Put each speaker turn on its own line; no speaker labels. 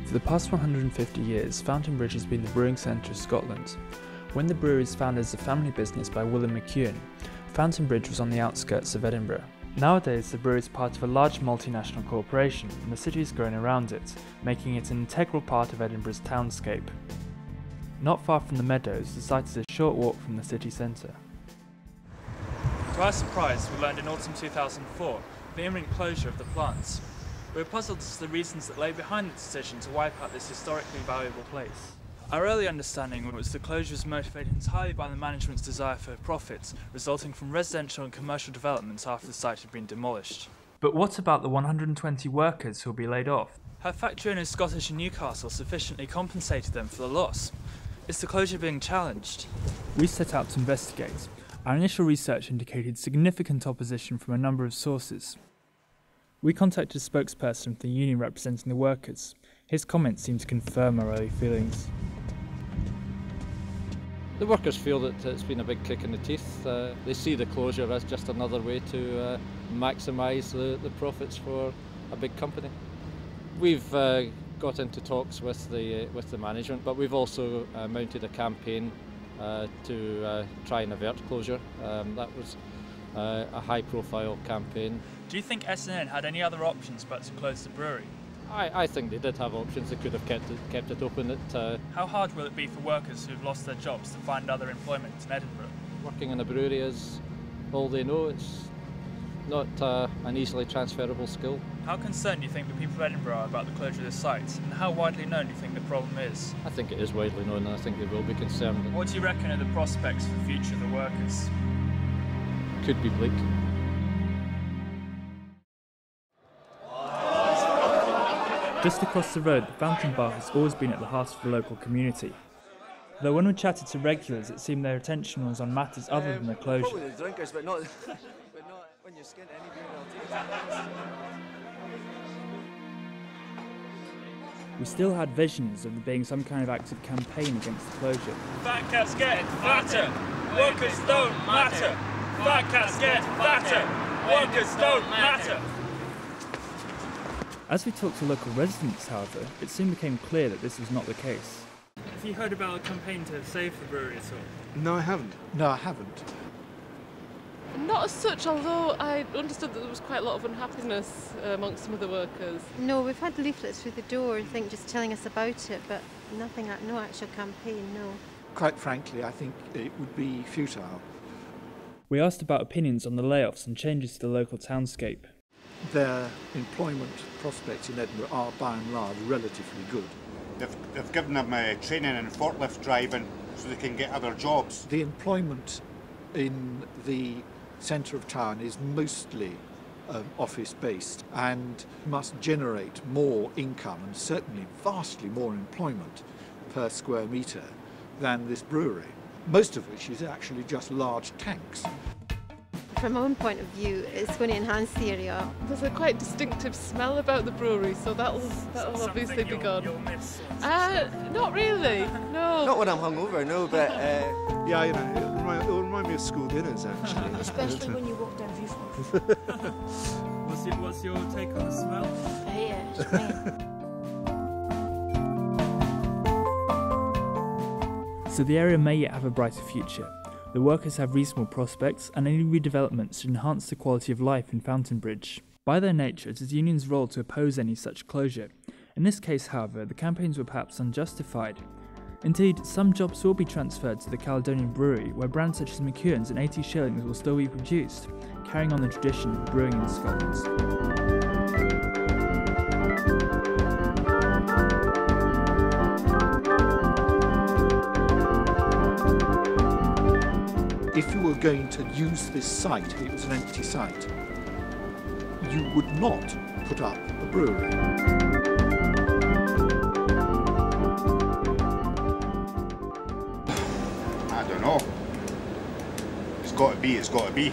For the past 150 years, Fountain Bridge has been the brewing centre of Scotland. When the brewery was founded as a family business by William McEwan, Fountain Bridge was on the outskirts of Edinburgh. Nowadays, the brewery is part of a large multinational corporation, and the city has grown around it, making it an integral part of Edinburgh's townscape. Not far from the meadows, the site is a short walk from the city centre. To our surprise, we learned in autumn 2004 the imminent closure of the plants. We were puzzled as to the reasons that lay behind the decision to wipe out this historically valuable place. Our early understanding was the closure was motivated entirely by the management's desire for profits, resulting from residential and commercial developments after the site had been demolished. But what about the 120 workers who will be laid off? Have factory owners Scottish and Newcastle sufficiently compensated them for the loss? Is the closure being challenged? We set out to investigate. Our initial research indicated significant opposition from a number of sources. We contacted a spokesperson from the union representing the workers. His comments seemed to confirm our early feelings.
The workers feel that it's been a big kick in the teeth. They see the closure as just another way to maximise the profits for a big company. We've got into talks with the management, but we've also mounted a campaign to try and avert closure. That was a high-profile campaign.
Do you think SNN had any other options but to close the brewery?
I think they did have options. They could have kept it open.
How hard will it be for workers who've lost their jobs to find other employment in Edinburgh?
Working in a brewery is all they know. It's not an easily transferable skill.
How concerned do you think the people of Edinburgh are about the closure of this site? And how widely known do you think the problem is?
I think it is widely known, and I think they will be concerned.
What do you reckon are the prospects for the future of the workers?
Could be bleak.
Just across the road, the Fountain Bar has always been at the heart of the local community. Though when we chatted to regulars, it seemed their attention was on matters other than the closure.
Probably the drinkers, but not when you're skint any beer, I'll take it.
We still had visions of there being some kind of active campaign against the closure.
Fat cats get fatter, workers don't matter. Fat cats get fatter, workers don't matter.
As we talked to local residents, however, it soon became clear that this was not the case. Have you heard about a campaign to save the brewery at all?
No, I haven't.
Not as such, although I understood that there was quite a lot of unhappiness amongst some of the workers.
No, we've had leaflets through the door, I think, just telling us about it, but nothing, no actual campaign, no.
Quite frankly, I think it would be futile.
We asked about opinions on the layoffs and changes to the local townscape.
Their employment prospects in Edinburgh are, by and large, relatively good.
They've given them training in forklift driving so they can get other jobs.
The employment in the centre of town is mostly office-based and must generate more income and certainly vastly more employment per square metre than this brewery, most of which is actually just large tanks.
From my own point of view, it's going to enhance the area.
There's a quite distinctive smell about the brewery, so that'll obviously be gone. Not really, no.
Not when I'm hungover, no, but...
Yeah, you know, it'll remind me of school dinners, actually.
Especially when you walk down Viewfront.
What's your take on the smell?
Yeah, it's brilliant.
So the area may yet have a brighter future. The workers have reasonable prospects, and any redevelopments should enhance the quality of life in Fountain Bridge. By their nature, it is the union's role to oppose any such closure. In this case, however, the campaigns were perhaps unjustified. Indeed, some jobs will be transferred to the Caledonian Brewery, where brands such as McEwan's and 80 Shillings will still be produced, carrying on the tradition of brewing in Scotland.
If you were going to use this site, if it was an empty site, you would not put up a brewery.
I don't know. It's got to be.